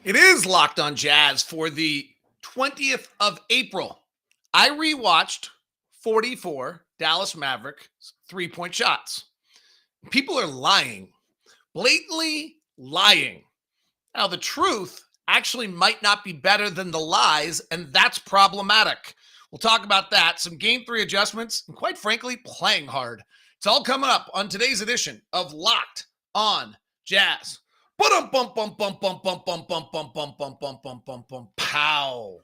It is Locked on Jazz for the 20th of April. I rewatched 44 Dallas Mavericks 3-point shots. People are lying, blatantly lying. Now, the truth actually might not be better than the lies, and that's problematic. We'll talk about that, some game three adjustments, and quite frankly, playing hard. It's all coming up on today's edition of Locked on Jazz. Pow.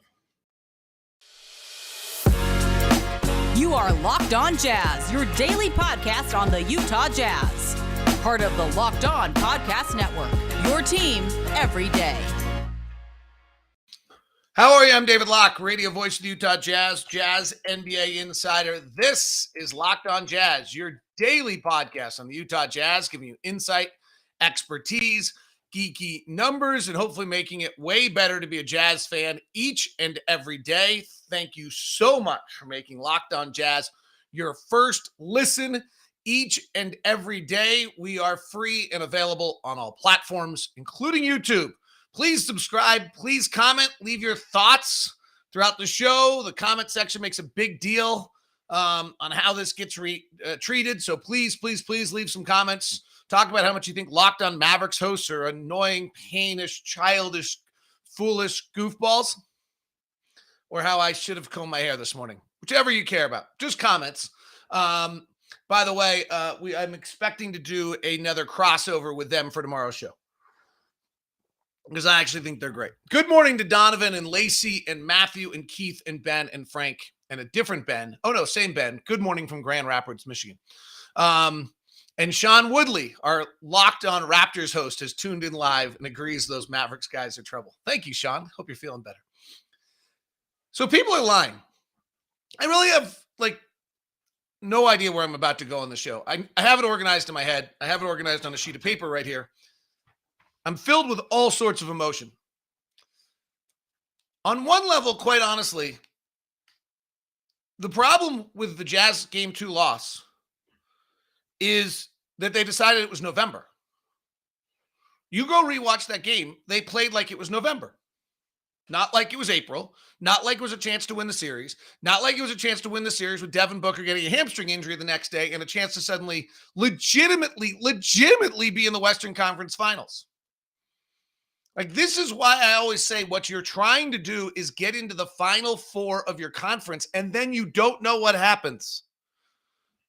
You are Locked on Jazz, your daily podcast on the Utah Jazz. Part of the Locked On Podcast Network, your team every day. How are you? I'm David Locke, radio voice of the Utah Jazz, Jazz NBA insider. This is Locked on Jazz, your daily podcast on the Utah Jazz, giving you insight, expertise, geeky numbers, and hopefully making it way better to be a Jazz fan each and every day. Thank you so much for making Locked on Jazz your first listen each and every day. We are free and available on all platforms, including YouTube. Please subscribe, please comment, leave your thoughts throughout the show. The comment section makes a big deal on how this gets treated. So please leave some comments. Talk about how much you think Locked on Mavericks hosts are annoying, painish, childish, foolish goofballs, or how I should have combed my hair this morning. Whichever you care about. Just comments. By the way, I'm expecting to do another crossover with them for tomorrow's show, because I actually think they're great. Good morning to Donovan and Lacey and Matthew and Keith and Ben and Frank and a different Ben. Oh, no, same Ben. Good morning from Grand Rapids, Michigan. And Sean Woodley, our Locked on Raptors host, has tuned in live and agrees those Mavericks guys are trouble. Thank you, Sean. Hope you're feeling better. So people are lying. I really have, no idea where I'm about to go on the show. I have it organized in my head. I have it organized on a sheet of paper right here. I'm filled with all sorts of emotion. On one level, quite honestly, the problem with the Jazz Game 2 loss is that they decided it was November. You go rewatch that game, they played like it was November. Not like it was April, not like it was a chance to win the series, not like it was a chance to win the series with Devin Booker getting a hamstring injury the next day and a chance to suddenly legitimately be in the Western Conference Finals. This is why I always say what you're trying to do is get into the final four of your conference, and then you don't know what happens.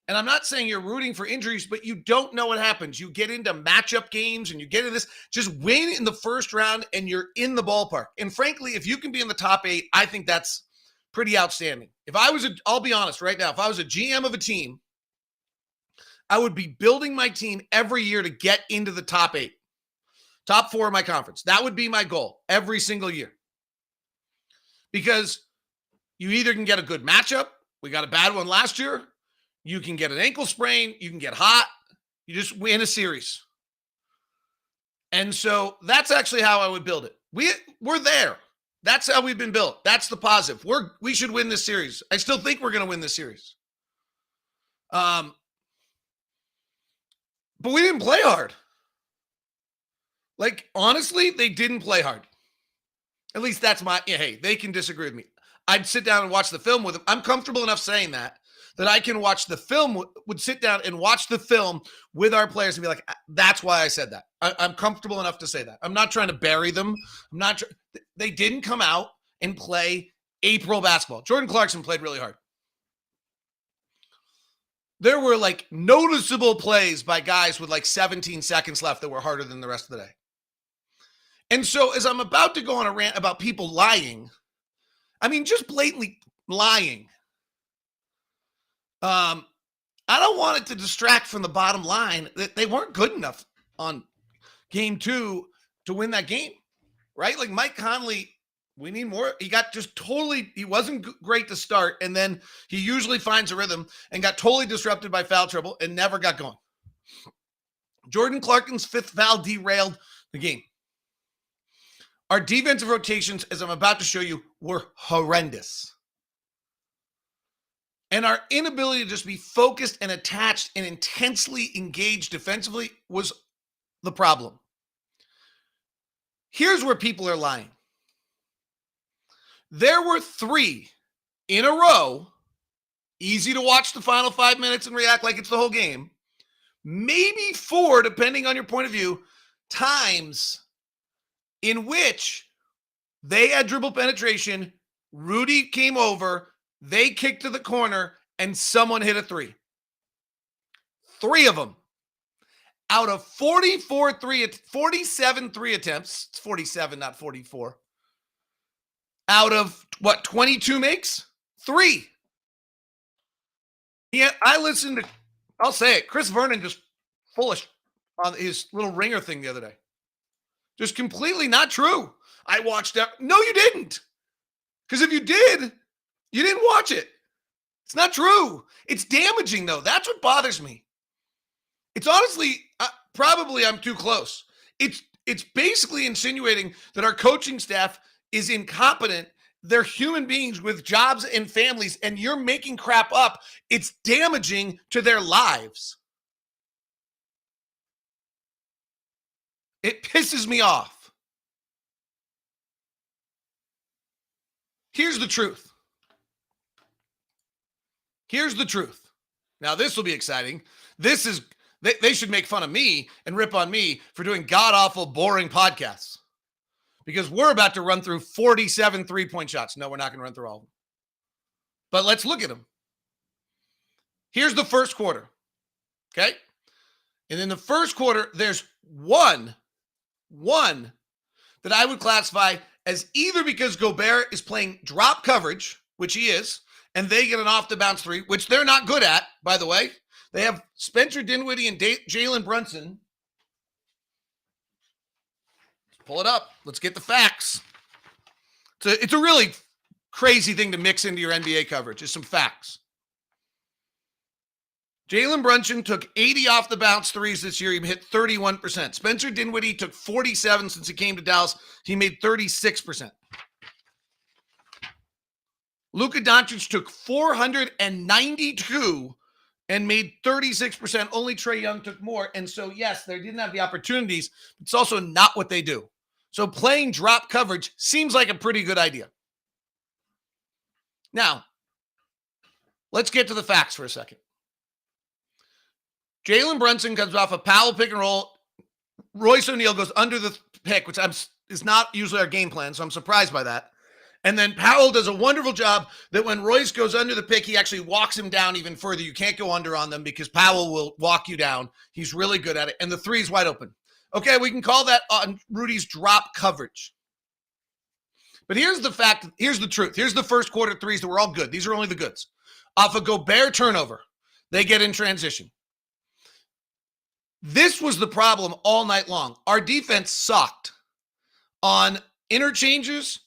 And I'm not saying you're rooting for injuries, but you don't know what happens. You get into matchup games and you get into this, just win in the first round and you're in the ballpark. And frankly, if you can be in the top 8, I think that's pretty outstanding. I'll be honest right now, if I was a GM of a team, I would be building my team every year to get into the top 8. Top 4 of my conference. That would be my goal every single year. Because you either can get a good matchup. We got a bad one last year. You can get an ankle sprain. You can get hot. You just win a series. And so that's actually how I would build it. We're there. That's how we've been built. That's the positive. We should win this series. I still think we're going to win this series. But we didn't play hard. Honestly, they didn't play hard. At least that's hey, they can disagree with me. I'd sit down and watch the film with them. I'm comfortable enough saying that I can watch the film, would sit down and watch the film with our players and be like, that's why I said that. I'm comfortable enough to say that. I'm not trying to bury them. They didn't come out and play April basketball. Jordan Clarkson played really hard. There were noticeable plays by guys with 17 seconds left that were harder than the rest of the day. And so as I'm about to go on a rant about people lying, just blatantly lying, I don't want it to distract from the bottom line that they weren't good enough on game 2 to win that game, right? Mike Conley, we need more. He got he wasn't great to start, and then he usually finds a rhythm and got totally disrupted by foul trouble and never got going. Jordan Clarkson's 5th foul derailed the game. Our defensive rotations, as I'm about to show you, were horrendous. And our inability to just be focused and attached and intensely engaged defensively was the problem. Here's where people are lying. There were 3 in a row, easy to watch the final 5 minutes and react like it's the whole game, maybe 4, depending on your point of view, times in which they had dribble penetration, Rudy came over, they kicked to the corner, and someone hit a 3. 3 of them. Out of 47 3 attempts, it's 47, not 44. Out of what 22 makes? 3. Yeah, I listened to, I'll say it, Chris Vernon just foolish on his little ringer thing the other day. Just completely not true. I watched that. No, you didn't. Because if you did, you didn't watch it. It's not true. It's damaging, though. That's what bothers me. It's honestly, probably I'm too close. It's basically insinuating that our coaching staff is incompetent. They're human beings with jobs and families, and you're making crap up. It's damaging to their lives. It pisses me off. Here's the truth. Here's the truth. Now, this will be exciting. This is, they should make fun of me and rip on me for doing god-awful, boring podcasts. Because we're about to run through 47 three-point shots. No, we're not going to run through all of them. But let's look at them. Here's the first quarter. Okay? And in the first quarter, there's one that I would classify as either because Gobert is playing drop coverage, which he is, and they get an off-the-bounce 3, which they're not good at, by the way. They have Spencer Dinwiddie and Jalen Brunson. Let's pull it up. Let's get the facts. It's a really crazy thing to mix into your NBA coverage. It's some facts. Jalen Brunson took 80 off-the-bounce threes this year. He hit 31%. Spencer Dinwiddie took 47 since he came to Dallas. He made 36%. Luka Doncic took 492 and made 36%. Only Trae Young took more. And so, yes, they didn't have the opportunities. It's also not what they do. So playing drop coverage seems like a pretty good idea. Now, let's get to the facts for a second. Jalen Brunson comes off a Powell pick and roll. Royce O'Neal goes under the pick, which is not usually our game plan, so I'm surprised by that. And then Powell does a wonderful job that when Royce goes under the pick, he actually walks him down even further. You can't go under on them because Powell will walk you down. He's really good at it. And the 3 is wide open. Okay, we can call that on Rudy's drop coverage. But here's the fact. Here's the truth. Here's the first quarter 3s that were all good. These are only the goods. Off a Gobert turnover, they get in transition. This was the problem all night long. Our defense sucked on interchanges,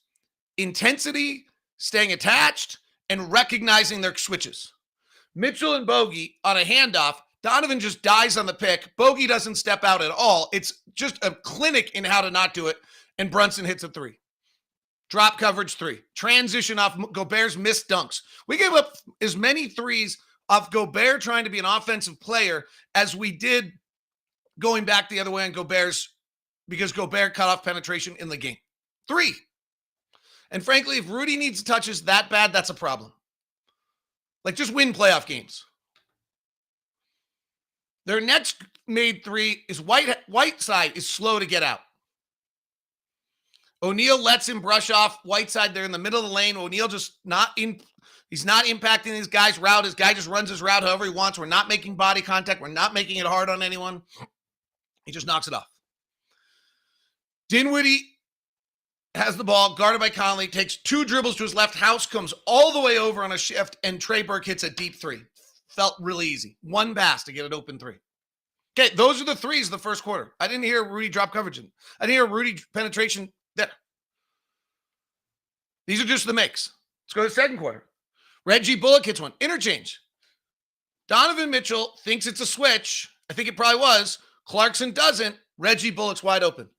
intensity, staying attached, and recognizing their switches. Mitchell and Bogey on a handoff, Donovan just dies on the pick. Bogey doesn't step out at all. It's just a clinic in how to not do it, and Brunson hits a 3. Drop coverage 3. Transition off Gobert's missed dunks. We gave up as many 3s off Gobert trying to be an offensive player as we did going back the other way on Gobert's, because Gobert cut off penetration in the game. 3. And frankly, if Rudy needs touches that bad, that's a problem. Like, just win playoff games. Their next made 3 is Whiteside is slow to get out. O'Neal lets him brush off Whiteside. They're in the middle of the lane. O'Neal just he's not impacting his guy's route. His guy just runs his route however he wants. We're not making body contact. We're not making it hard on anyone. He just knocks it off. Dinwiddie has the ball, guarded by Conley, takes 2 dribbles to his left. House comes all the way over on a shift, and Trey Burke hits a deep 3. Felt really easy. 1 pass to get it open 3. Okay, those are the 3s of the first quarter. I didn't hear Rudy drop coverage. I didn't hear Rudy penetration there. These are just the makes. Let's go to the second quarter. Reggie Bullock hits 1. Interchange. Donovan Mitchell thinks it's a switch. I think it probably was. Clarkson doesn't. Reggie Bullock's wide open.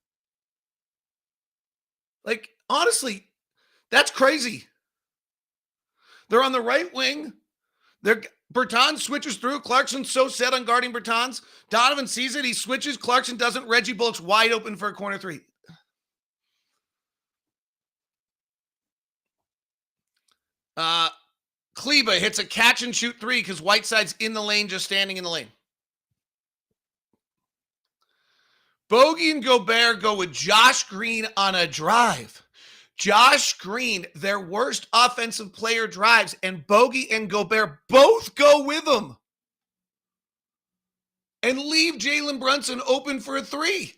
Like, honestly, that's crazy. They're on the right wing. Bertans switches through. Clarkson's so set on guarding Bertans. Donovan sees it. He switches. Clarkson doesn't. Reggie Bullock's wide open for a corner 3. Kleba hits a catch and shoot three because Whiteside's in the lane, just standing in the lane. Bogey and Gobert go with Josh Green on a drive. Josh Green, their worst offensive player, drives, and Bogey and Gobert both go with him and leave Jalen Brunson open for a three.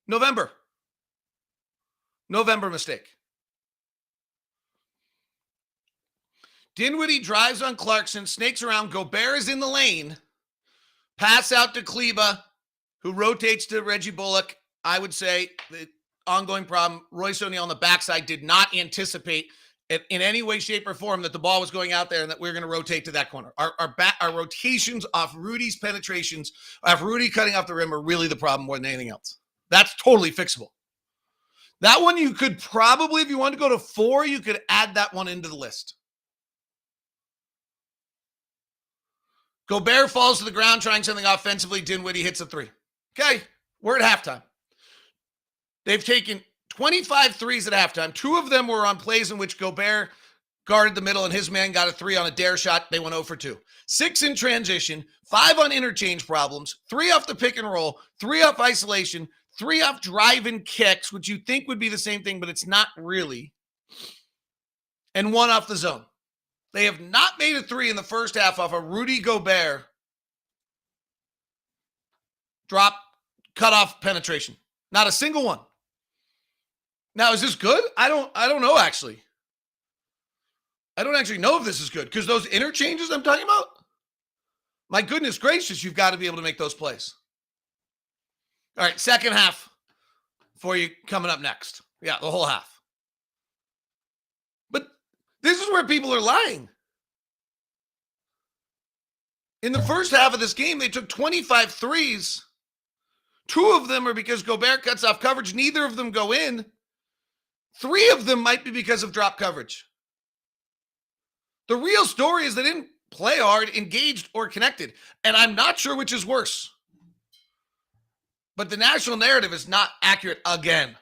November mistake. Dinwiddie drives on Clarkson, snakes around. Gobert is in the lane. Pass out to Kleba, who rotates to Reggie Bullock. I would say the ongoing problem, Royce O'Neal on the backside did not anticipate in any way, shape, or form that the ball was going out there and that we were going to rotate to that corner. Our rotations off Rudy's penetrations, off Rudy cutting off the rim, are really the problem more than anything else. That's totally fixable. That one you could probably, if you wanted to go to 4, you could add that one into the list. Gobert falls to the ground trying something offensively. Dinwiddie hits a three. Okay, we're at halftime. They've taken 25 threes at halftime. 2 of them were on plays in which Gobert guarded the middle and his man got a 3 on a dare shot. They went 0 for 2. 6 in transition, 5 on interchange problems, 3 off the pick and roll, 3 off isolation, 3 off drive-in kicks, which you think would be the same thing, but it's not really, and 1 off the zone. They have not made a 3 in the first half off a Rudy Gobert drop cutoff penetration. Not a single one. Now, is this good? I don't know, actually. I don't actually know if this is good because those interchanges I'm talking about, my goodness gracious, you've got to be able to make those plays. All right, second half for you coming up next. Yeah, the whole half. But this is where people are lying. In the first half of this game, they took 25 threes. 2 of them are because Gobert cuts off coverage. Neither of them go in. 3 of them might be because of drop coverage. The real story is they didn't play hard, engaged, or connected. And I'm not sure which is worse. But the national narrative is not accurate again.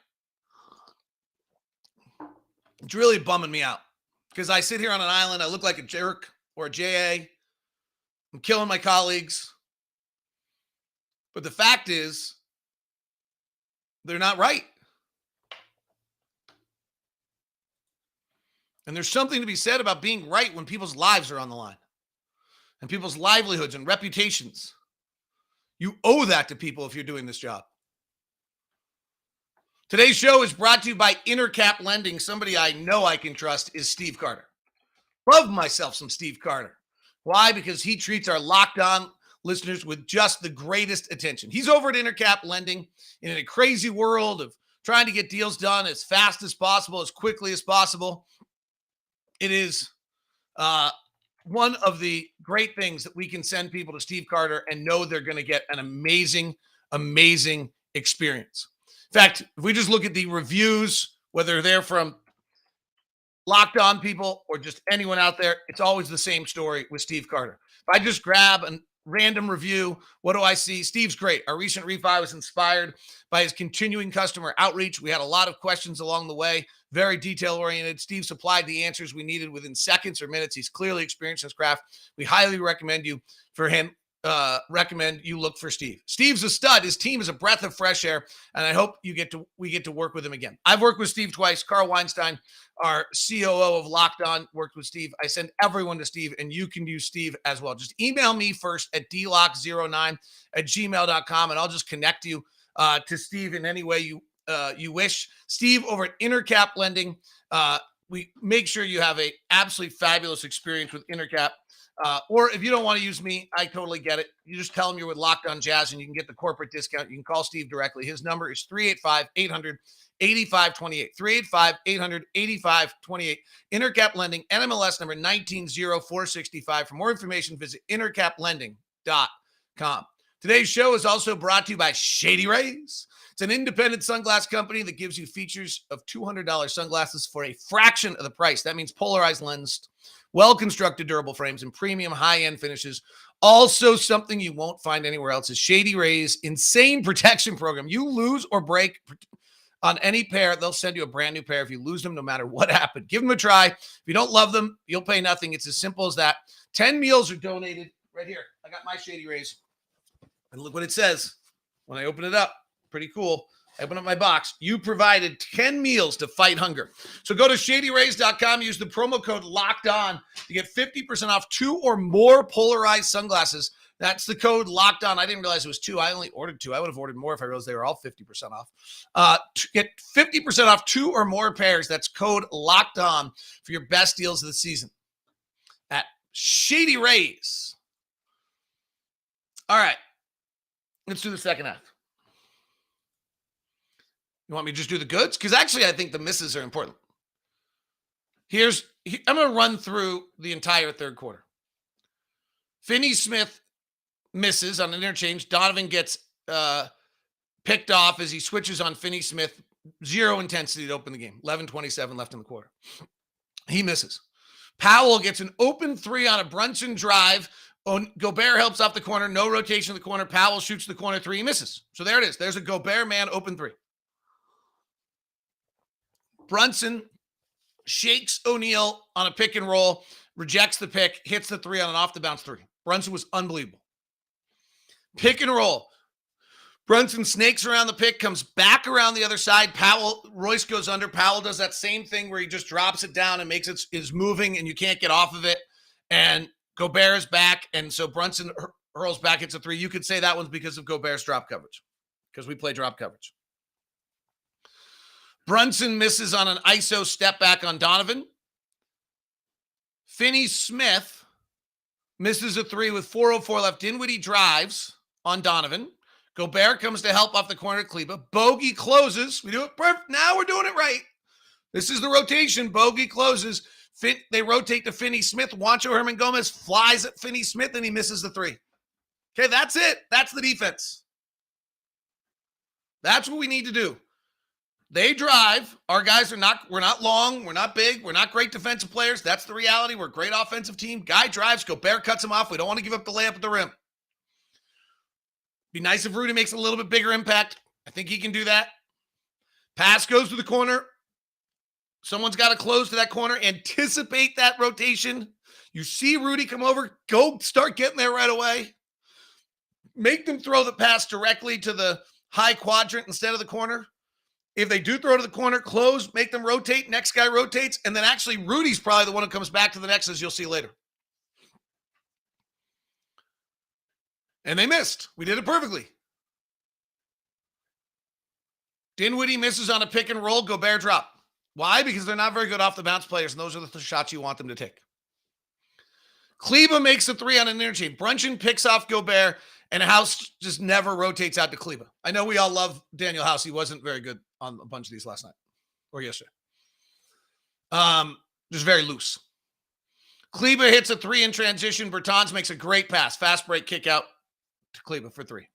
It's really bumming me out. Because I sit here on an island, I look like a jerk or a JA. I'm killing my colleagues. But the fact is, they're not right. And there's something to be said about being right when people's lives are on the line. And people's livelihoods and reputations. You owe that to people if you're doing this job. Today's show is brought to you by Intercap Lending. Somebody I know I can trust is Steve Carter. Love myself some Steve Carter. Why? Because he treats our Locked On listeners with just the greatest attention. He's over at Intercap Lending in a crazy world of trying to get deals done as fast as possible, as quickly as possible. It is one of the great things that we can send people to Steve Carter and know they're going to get an amazing, amazing experience. In fact, if we just look at the reviews, whether they're from Locked On people or just anyone out there, it's always the same story with Steve Carter. If I just grab a random review, what do I see? Steve's great. Our recent refi was inspired by his continuing customer outreach. We had a lot of questions along the way, very detail-oriented. Steve supplied the answers we needed within seconds or minutes. He's clearly experienced in his craft. We highly recommend you look for Steve. Steve's a stud. His team is a breath of fresh air, and I hope we get to work with him again. I've worked with Steve twice. Carl Weinstein, our COO of Locked On, worked with Steve. I send everyone to Steve, and you can use Steve as well. Just email me first at dlock09@gmail.com, and I'll just connect you to Steve in any way you wish. Steve over at Intercap Lending. We make sure you have a absolutely fabulous experience with Intercap. Or if you don't want to use me, I totally get it. You just tell them you're with Locked On Jazz and you can get the corporate discount. You can call Steve directly. His number is 385-800-8528. 385-800-8528. Intercap Lending, NMLS number 190465. For more information, visit intercaplending.com. Today's show is also brought to you by Shady Rays. It's an independent sunglass company that gives you features of $200 sunglasses for a fraction of the price. That means polarized lens, well-constructed durable frames, and premium high-end finishes. Also, something you won't find anywhere else is Shady Rays' insane protection program. You lose or break on any pair. They'll send you a brand new pair if you lose them, no matter what happened. Give them a try. If you don't love them, you'll pay nothing. It's as simple as that. 10 meals are donated right here. I got my Shady Rays. And look what it says when I open it up. Pretty cool. I open up my box. You provided 10 meals to fight hunger. So go to shadyrays.com. Use the promo code LOCKEDON to get 50% off 2 or more polarized sunglasses. That's the code LOCKEDON. I didn't realize it was 2. I only ordered 2. I would have ordered more if I realized they were all 50% off. To get 50% off 2 or more pairs. That's code LOCKEDON for your best deals of the season at Shady Rays. All right. Let's do the second half. You want me to just do the goods? Because actually, I think the misses are important. I'm going to run through the entire third quarter. Finney-Smith misses on an interchange. Donovan gets picked off as he switches on Finney-Smith. 0 intensity to open the game. 11:27 left in the quarter. He misses. Powell gets an open 3 on a Brunson drive. Gobert helps off the corner. No rotation in the corner. Powell shoots the corner 3. He misses. So there it is. There's a Gobert man open 3. Brunson shakes O'Neal on a pick and roll, rejects the pick, hits the 3 on an off-the-bounce 3. Brunson was unbelievable. Pick and roll. Brunson snakes around the pick, comes back around the other side. Royce goes under. Powell does that same thing where he just drops it down and makes it is moving, and you can't get off of it. And Gobert is back, and so Brunson hurls back. It's a 3. You could say that one's because of Gobert's drop coverage, because we play drop coverage. Brunson misses on an ISO step back on Donovan. Finney-Smith misses a 3 with 4:04 left. Dinwiddie drives on Donovan. Gobert comes to help off the corner of Kleber. Bogey closes. We do it perfect. Now we're doing it right. This is the rotation. Bogey closes. They rotate to Finney-Smith. Juancho Hernan-Gomez flies at Finney-Smith, and he misses the 3. Okay, that's it. That's the defense. That's what we need to do. They drive. Our guys we're not long. We're not big. We're not great defensive players. That's the reality. We're a great offensive team. Guy drives. Gobert cuts him off. We don't want to give up the layup at the rim. Be nice if Rudy makes a little bit bigger impact. I think he can do that. Pass goes to the corner. Someone's got to close to that corner. Anticipate that rotation. You see Rudy come over. Go start getting there right away. Make them throw the pass directly to the high quadrant instead of the corner. If they do throw to the corner, close, make them rotate. Next guy rotates. And then actually Rudy's probably the one who comes back to the next, as you'll see later. And they missed. We did it perfectly. Dinwiddie misses on a pick and roll. Gobert drop. Why? Because they're not very good off the bounce players, and those are the shots you want them to take. Kleber makes a 3 on an interchange. Brunson picks off Gobert, and House just never rotates out to Kleber. I know we all love Daniel House. He wasn't very good on a bunch of these last night or yesterday. Just very loose. Kleber hits a 3 in transition. Bertans makes a great pass. Fast break kick out to Kleber for 3.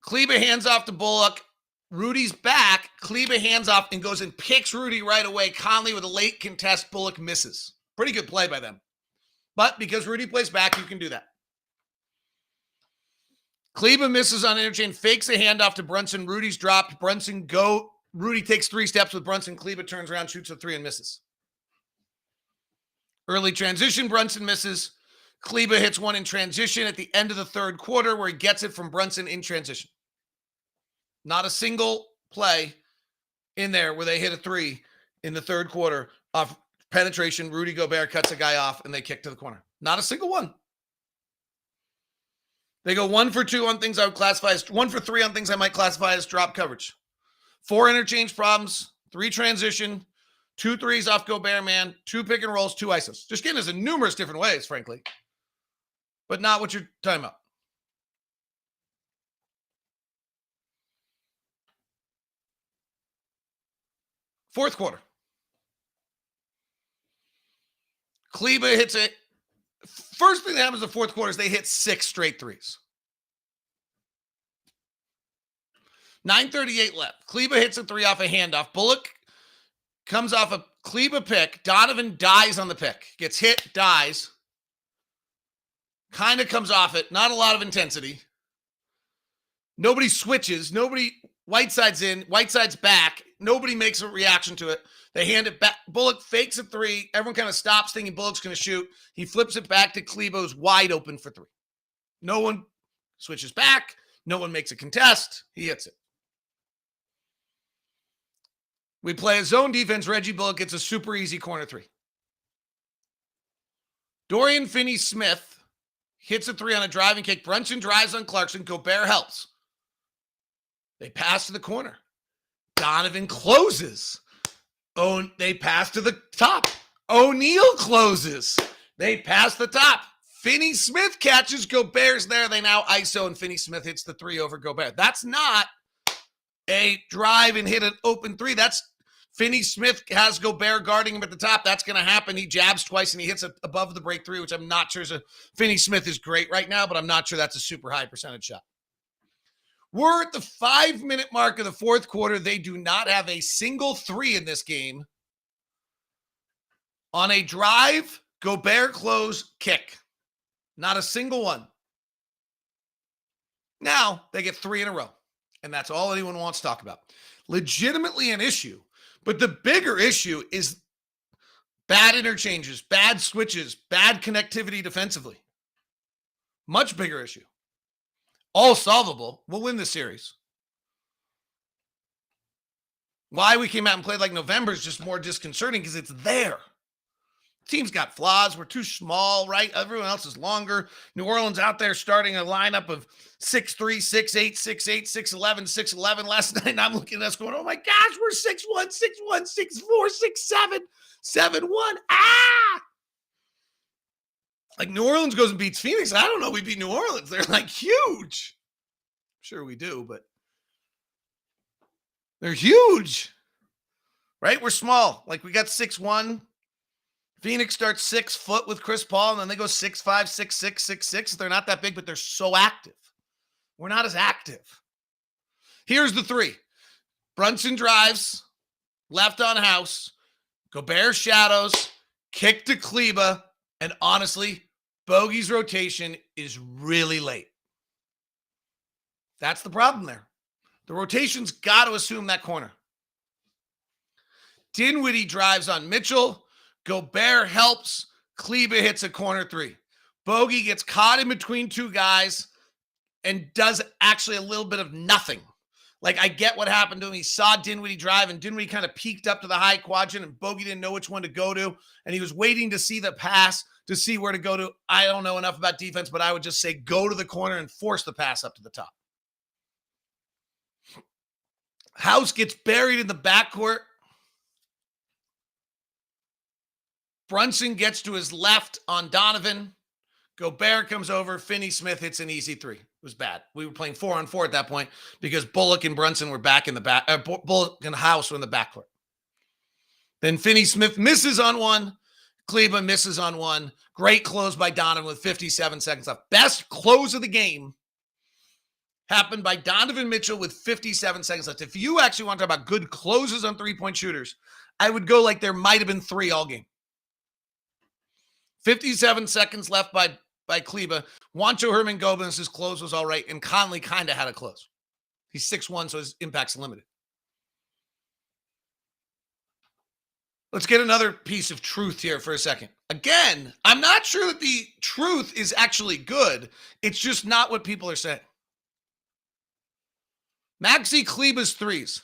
Kleber hands off to Bullock. Rudy's back. Kleber hands off and goes and picks Rudy right away. Conley with a late contest. Bullock misses. Pretty good play by them. But because Rudy plays back, you can do that. Kleber misses on interchange, fakes a handoff to Brunson. Rudy's dropped. Rudy takes 3 steps with Brunson. Kleber turns around, shoots a 3 and misses. Early transition, Brunson misses. Kleber hits 1 in transition at the end of the third quarter where he gets it from Brunson in transition. Not a single play in there where they hit a 3 in the third quarter off penetration. Rudy Gobert cuts a guy off and they kick to the corner. Not a single one. They go 1 for 2 on things I would classify as 1 for 3 on things I might classify as drop coverage. 4 interchange problems, 3 transition, 2 threes off Gobert man, 2 pick and rolls, 2 ISOs. Just getting us in numerous different ways, frankly, but not what you're talking about. Fourth quarter. Kleber hits it. First thing that happens in the fourth quarter is they hit 6 straight threes. 9:38 left. Kleber hits a 3 off a handoff. Bullock comes off a Kleber pick. Donovan dies on the pick. Gets hit, dies. Kind of comes off it. Not a lot of intensity. Nobody switches. Nobody Whiteside's in. Whiteside's back. Nobody makes a reaction to it. They hand it back. Bullock fakes a three. Everyone kind of stops thinking Bullock's going to shoot. He flips it back to Kleber's wide open for three. No one switches back. No one makes a contest. He hits it. We play a zone defense. Reggie Bullock gets a super easy corner three. Dorian Finney-Smith hits a three on a driving kick. Brunson drives on Clarkson. Gobert helps. They pass to the corner. Donovan closes. They pass to the top. O'Neal closes. They pass the top. Finney-Smith catches. Gobert's there. They now ISO, and Finney-Smith hits the three over Gobert. That's not a drive and hit an open three. That's Finney-Smith has Gobert guarding him at the top. That's going to happen. He jabs twice, and he hits it above the break three, which I'm not sure is a – Finney-Smith is great right now, but I'm not sure that's a super high percentage shot. We're at the 5-minute mark of the fourth quarter. They do not have a single three in this game. On a drive, Gobert close, kick. Not a single one. Now they get three in a row, and that's all anyone wants to talk about. Legitimately an issue, but the bigger issue is bad interchanges, bad switches, bad connectivity defensively. Much bigger issue. All solvable. We'll win this series. Why we came out and played like November is just more disconcerting because it's there. Team's got flaws. We're too small, right? Everyone else is longer. New Orleans out there starting a lineup of 6'3", 6'8", 6'8", 6'11", 6'11". Last night, and I'm looking at us going, oh my gosh, we're 6'1", 6'1", 6'4", 6'7", 7'1". Ah! Like New Orleans goes and beats Phoenix. I don't know. We beat New Orleans. They're like huge. Sure we do, but they're huge, right? We're small. Like we got 6'1". Phoenix starts 6 foot with Chris Paul, and then they go 6'5", 6'6", 6'6". They're not that big, but they're so active. We're not as active. Here's the three. Brunson drives, left on house. Gobert shadows, kick to Kleber, and honestly, Bogey's rotation is really late. That's the problem there. The rotation's got to assume that corner. Dinwiddie drives on Mitchell. Gobert helps. Kleber hits a corner three. Bogey gets caught in between two guys and does actually a little bit of nothing. Like, I get what happened to him. He saw Dinwiddie drive, and Dinwiddie kind of peeked up to the high quadrant, and Bogey didn't know which one to go to, and he was waiting to see the pass to see where to go to. I don't know enough about defense, but I would just say go to the corner and force the pass up to the top. House gets buried in the backcourt. Brunson gets to his left on Donovan. Gobert comes over. Finney-Smith hits an easy three. It was bad. We were playing 4-on-4 at that point because Bullock and Brunson were back in the back. Bullock and House were in the backcourt. Then Finney-Smith misses on one. Kleber misses on one. Great close by Donovan with 57 seconds left. Best close of the game happened by Donovan Mitchell with 57 seconds left. If you actually want to talk about good closes on three-point shooters, I would go like there might have been three all game. 57 seconds left by Kleber. Juancho Hernan-Gomez's close was all right, and Conley kind of had a close. He's 6'1", so his impact's limited. Let's get another piece of truth here for a second. Again, I'm not sure that the truth is actually good. It's just not what people are saying. Maxi Kleber's threes.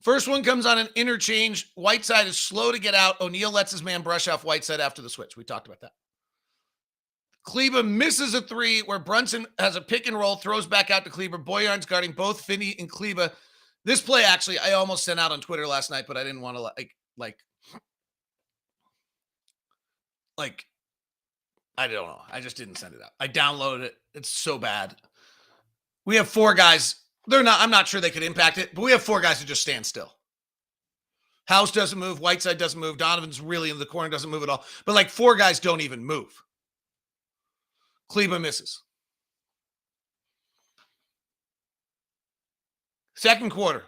First one comes on an interchange. Whiteside is slow to get out. O'Neal lets his man brush off Whiteside after the switch. We talked about that. Kleber misses a three where Brunson has a pick and roll, throws back out to Kleber. Boyan's guarding both Finney and Kleber. This play, actually, I almost sent out on Twitter last night, but I didn't want to I don't know. I just didn't send it out. I downloaded it. It's so bad. We have four guys. I'm not sure they could impact it, but we have four guys who just stand still. House doesn't move. Whiteside doesn't move. Donovan's really in the corner, doesn't move at all. But like four guys don't even move. Kleber misses. Second quarter.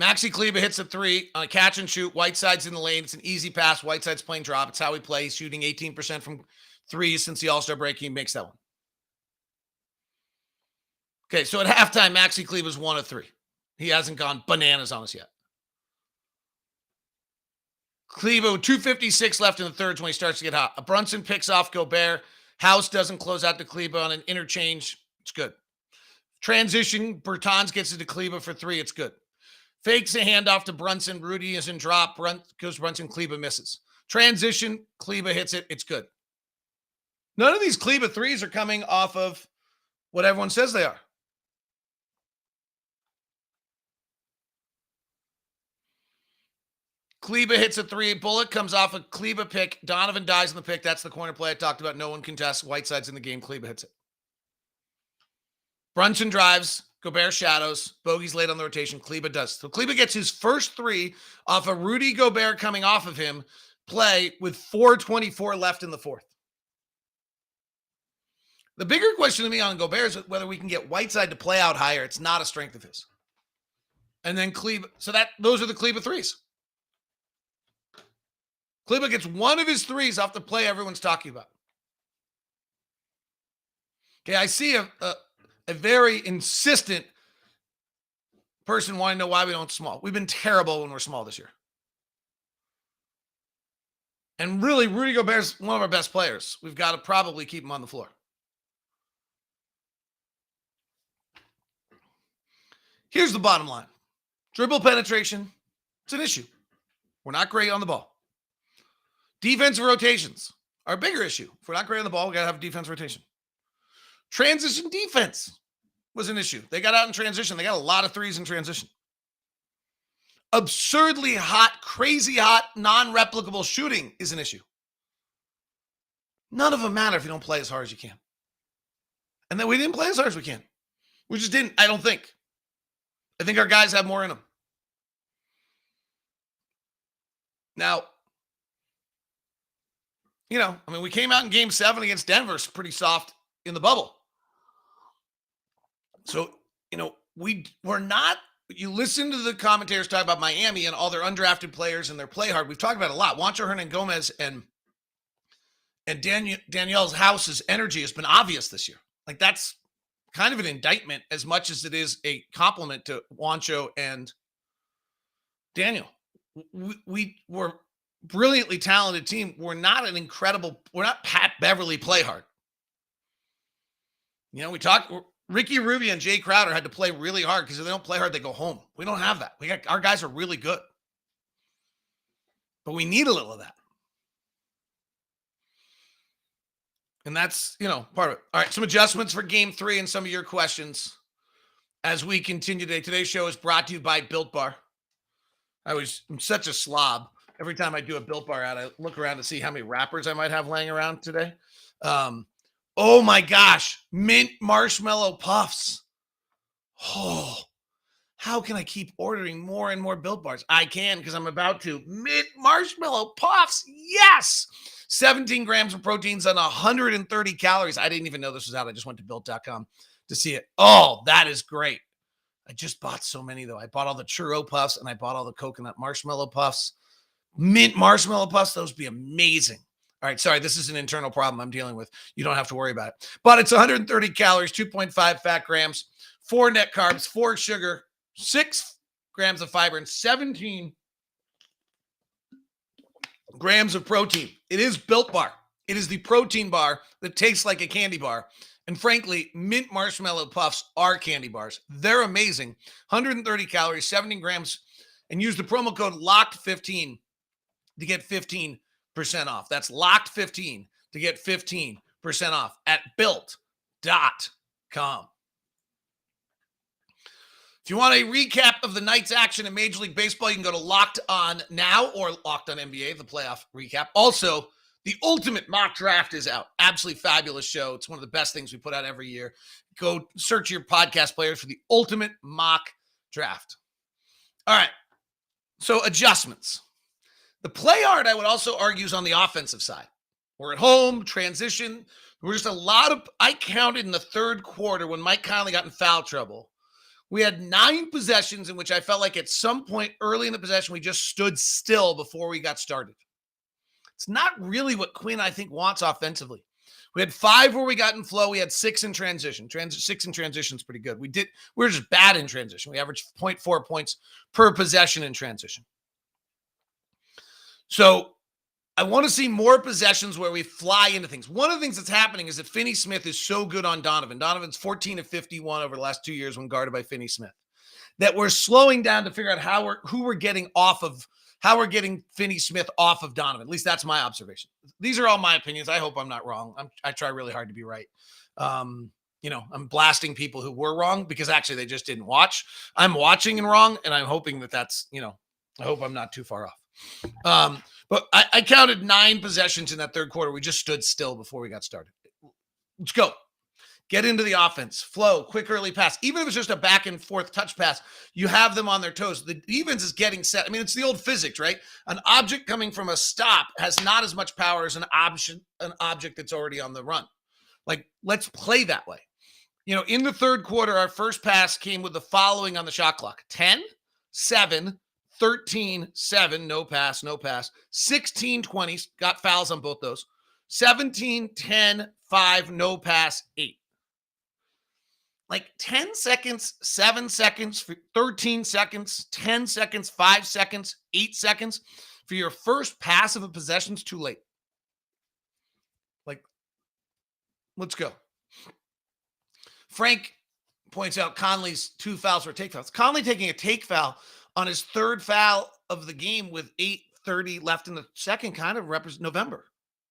Maxi Kleber hits a three on a catch and shoot. Whiteside's in the lane. It's an easy pass. Whiteside's playing drop. It's how he plays, shooting 18% from threes since the All-Star break. He makes that one. Okay, so at halftime, Maxi Kleber's 1 of 3. He hasn't gone bananas on us yet. Kleber with 2:56 left in the third when he starts to get hot. Brunson picks off Gobert. House doesn't close out to Kleber on an interchange. It's good. Transition, Bertans gets it to Kleber for 3. It's good. Fakes a handoff to Brunson. Rudy is in drop. Goes Brunson. Kleber misses. Transition, Kleber hits it. It's good. None of these Kleber threes are coming off of what everyone says they are. Kleber hits a 3. Bullock comes off a Kleber pick. Donovan dies in the pick. That's the corner play I talked about. No one contests. Whiteside's in the game. Kleber hits it. Brunson drives. Gobert shadows. Bogey's late on the rotation. Kleber does. So Kleber gets his first 3 off a Rudy Gobert coming off of him play with 4:24 left in the fourth. The bigger question to me on Gobert is whether we can get Whiteside to play out higher. It's not a strength of his. And then Kleber. So those are the Kleber threes. Kleber gets one of his threes off the play everyone's talking about. Okay, I see a very insistent person wanting to know why we don't small. We've been terrible when we're small this year. And really, Rudy Gobert's one of our best players. We've got to probably keep him on the floor. Here's the bottom line. Dribble penetration, it's an issue. We're not great on the ball. Defensive rotations are a bigger issue. If we're not great on the ball, we got to have a defense rotation. Transition defense was an issue. They got out in transition. They got a lot of threes in transition. Absurdly hot, crazy hot, non-replicable shooting is an issue. None of them matter if you don't play as hard as you can. And then we didn't play as hard as we can. We just didn't, I don't think. I think our guys have more in them. Now, we came out in game 7 against Denver pretty soft in the bubble. So, we're not, you listen to the commentators talk about Miami and all their undrafted players and their play hard. We've talked about it a lot. Juancho Hernangomez and Danielle's House's energy has been obvious this year. Like, that's kind of an indictment as much as it is a compliment to Juancho and Daniel. We were brilliantly talented team. We're not Pat Beverly play hard. Ricky Rubio and Jay Crowder had to play really hard because if they don't play hard, they go home. We don't have that. Our guys are really good. But we need a little of that. And that's, part of it. All right, some adjustments for game 3 and some of your questions as we continue today. Today's show is brought to you by Built Bar. I'm such a slob. Every time I do a Built Bar ad, I look around to see how many wrappers I might have laying around today. Oh my gosh, mint marshmallow puffs. Oh, how can I keep ordering more and more Built Bars? I can because I'm about to. Mint marshmallow puffs, yes! 17 grams of proteins on 130 calories. I didn't even know this was out. I just went to built.com to see it. Oh, that is great. I just bought so many, though. I bought all the churro puffs, and I bought all the coconut marshmallow puffs. Mint marshmallow puffs, those would be amazing. All right, sorry, this is an internal problem I'm dealing with. You don't have to worry about it. But it's 130 calories, 2.5 fat grams, 4 net carbs, 4 sugar, 6 grams of fiber, and 17 grams of protein. It is Built Bar. It is the protein bar that tastes like a candy bar. And frankly, mint marshmallow puffs are candy bars. They're amazing. 130 calories, 17 grams, and use the promo code LOCKED15 to get 15% off. That's LOCKED15 to get 15% off at built.com. If you want a recap of the night's action in Major League Baseball, you can go to Locked On Now or Locked On NBA, the playoff recap. Also, the Ultimate Mock Draft is out. Absolutely fabulous show. It's one of the best things we put out every year. Go search your podcast players for the Ultimate Mock Draft. All right. So adjustments. The play hard, I would also argue, is on the offensive side. We're at home, transition. There were just a lot of, I counted in the third quarter when Mike Conley got in foul trouble. We had 9 possessions in which I felt like at some point early in the possession, we just stood still before we got started. It's not really what Quinn, I think, wants offensively. We had 5 where we got in flow. We had 6 in transition. 6 in transition is pretty good. We're just bad in transition. We averaged 0.4 points per possession in transition. So I want to see more possessions where we fly into things. One of the things that's happening is that Finney Smith is so good on Donovan. Donovan's 14 of 51 over the last 2 years when guarded by Finney Smith, that we're slowing down to figure out how we're getting Finney Smith off of Donovan. At least that's my observation. These are all my opinions. I hope I'm not wrong. I try really hard to be right. I'm blasting people who were wrong because actually they just didn't watch. I'm watching and wrong, and I'm hoping that's, I hope I'm not too far off. But I counted 9 possessions in that third quarter. We just stood still before we got started. Let's go. Get into the offense. Flow, quick early pass. Even if it's just a back and forth touch pass, you have them on their toes. The defense is getting set. I mean, it's the old physics, right? An object coming from a stop has not as much power as an object that's already on the run. Like, let's play that way. In the third quarter, our first pass came with the following on the shot clock: 10, 7, 13, 7, no pass, 16, 20, got fouls on both those, 17, 10, 5, no pass, 8. Like 10 seconds, 7 seconds, 13 seconds, 10 seconds, 5 seconds, 8 seconds for your first pass of a possession is too late. Like, let's go. Frank points out Conley's 2 fouls for take fouls. Conley taking a take foul on his third foul of the game with 8:30 left in the second kind of represents November.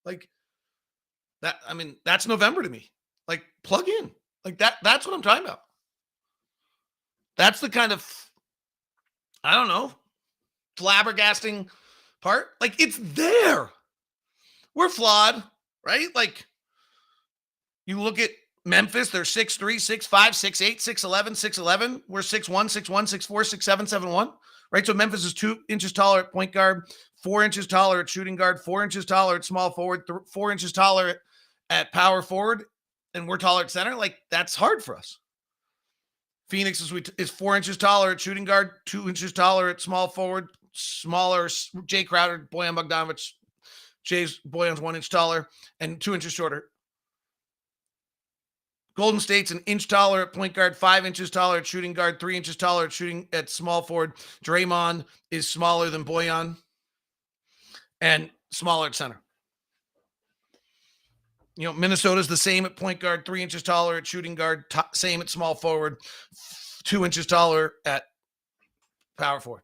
Like that, I mean, that's November to me. Like, plug in. Like that's what I'm talking about. That's the kind of, I don't know, flabbergasting part. Like, it's there. We're flawed, right? Like, you look at Memphis, they're 6'3", 6'5", 6'8", 6'11", 6'11". We're 6'1", 6'1", 6'4", 6'7", 7'1", right? So Memphis is 2 inches taller at point guard, 4 inches taller at shooting guard, 4 inches taller at small forward, 4 inches taller at power forward, and we're taller at center. Like, that's hard for us. Phoenix is 4 inches taller at shooting guard, 2 inches taller at small forward, smaller Jay Crowder, Bojan Bogdanovic. Bojan's 1 inch taller and 2 inches shorter. Golden State's an inch taller at point guard, 5 inches taller at shooting guard, 3 inches taller at shooting at small forward. Draymond is smaller than Bojan and smaller at center. Minnesota's the same at point guard, 3 inches taller at shooting guard, same at small forward, 2 inches taller at power forward.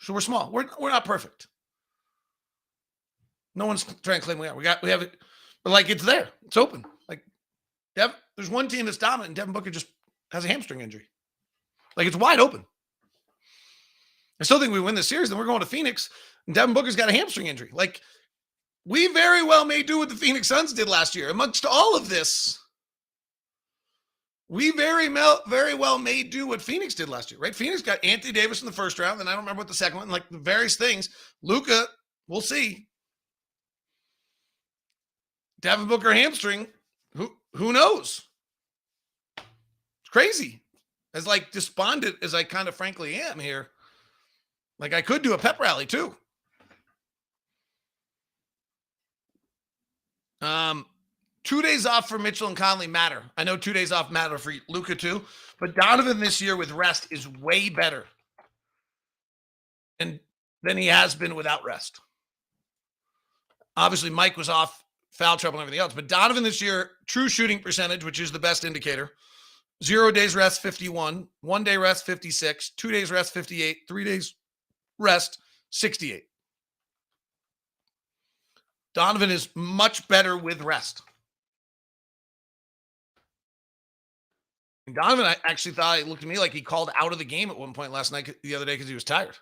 So we're small. We're not perfect. No one's trying to claim we are. We have it, but like, it's there. It's open. Like, there's one team that's dominant, and Devin Booker just has a hamstring injury. Like, it's wide open. I still think we win this series, then we're going to Phoenix, and Devin Booker's got a hamstring injury. Like, we very well may do what the Phoenix Suns did last year. Amongst all of this, we very well may do what Phoenix did last year, right? Phoenix got Anthony Davis in the first round, and I don't remember what the second one, like, the various things. Luka, we'll see. Devin Booker hamstring, who knows? It's crazy. As like despondent as I kind of frankly am here, like, I could do a pep rally too. 2 days off for Mitchell and Conley matter. I know 2 days off matter for Luka too, but Donovan this year with rest is way better than he has been without rest. Obviously, Mike was off, foul trouble and everything else, but Donovan this year, true shooting percentage, which is the best indicator, 0 days rest, 51, 1 day rest, 56, 2 days rest, 58, 3 days rest, 68. Donovan is much better with rest. And Donovan, I actually thought, it looked to me like he called out of the game at one point the other day because he was tired.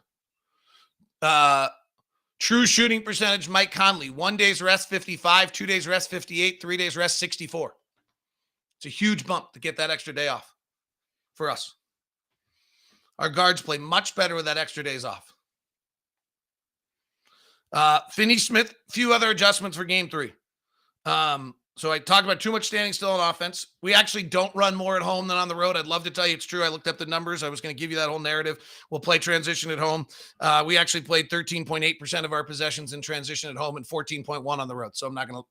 True shooting percentage, Mike Conley, 1 day's rest, 55, 2 days rest, 58, 3 days rest, 64. It's a huge bump to get that extra day off for us. Our guards play much better with that extra days off. Finney Smith, few other adjustments for game 3. So I talked about too much standing still on offense. We actually don't run more at home than on the road. I'd love to tell you it's true. I looked up the numbers. I was going to give you that whole narrative. We'll play transition at home. We actually played 13.8% of our possessions in transition at home and 14.1 on the road. So I'm not going to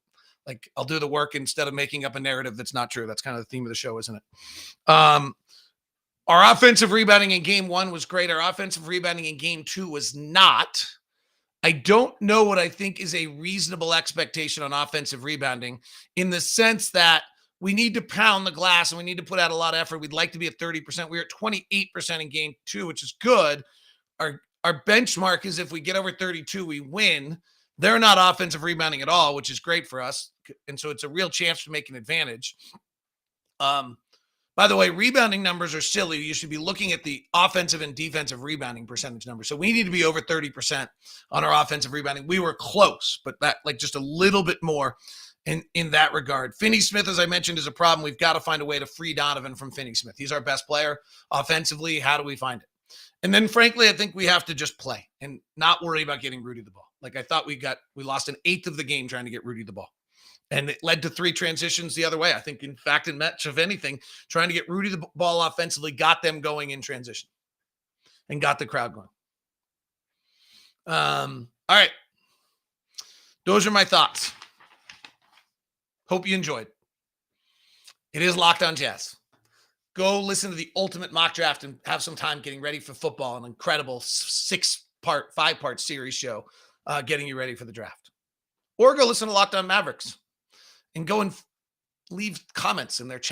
Like, I'll do the work instead of making up a narrative that's not true. That's kind of the theme of the show, isn't it? Our offensive rebounding in game 1 was great. Our offensive rebounding in game 2 was not. I don't know what I think is a reasonable expectation on offensive rebounding, in the sense that we need to pound the glass and we need to put out a lot of effort. We'd like to be at 30%. We were at 28% in game 2, which is good. Our benchmark is if we get over 32, we win. They're not offensive rebounding at all, which is great for us. And so it's a real chance to make an advantage. By the way, rebounding numbers are silly. You should be looking at the offensive and defensive rebounding percentage numbers. So we need to be over 30% on our offensive rebounding. We were close, but that, like, just a little bit more in that regard. Finney-Smith, as I mentioned, is a problem. We've got to find a way to free Donovan from Finney-Smith. He's our best player offensively. How do we find it? And then, frankly, I think we have to just play and not worry about getting Rudy the ball. Like, I thought we lost an eighth of the game trying to get Rudy the ball. And it led to 3 transitions the other way. I think, in fact, in much of anything, trying to get Rudy the ball offensively got them going in transition and got the crowd going. All right. Those are my thoughts. Hope you enjoyed. It is Locked On Jazz. Go listen to the ultimate mock draft and have some time getting ready for football. An incredible 5-part series show getting you ready for the draft. Or go listen to Locked On Mavericks and go and leave comments in their chat.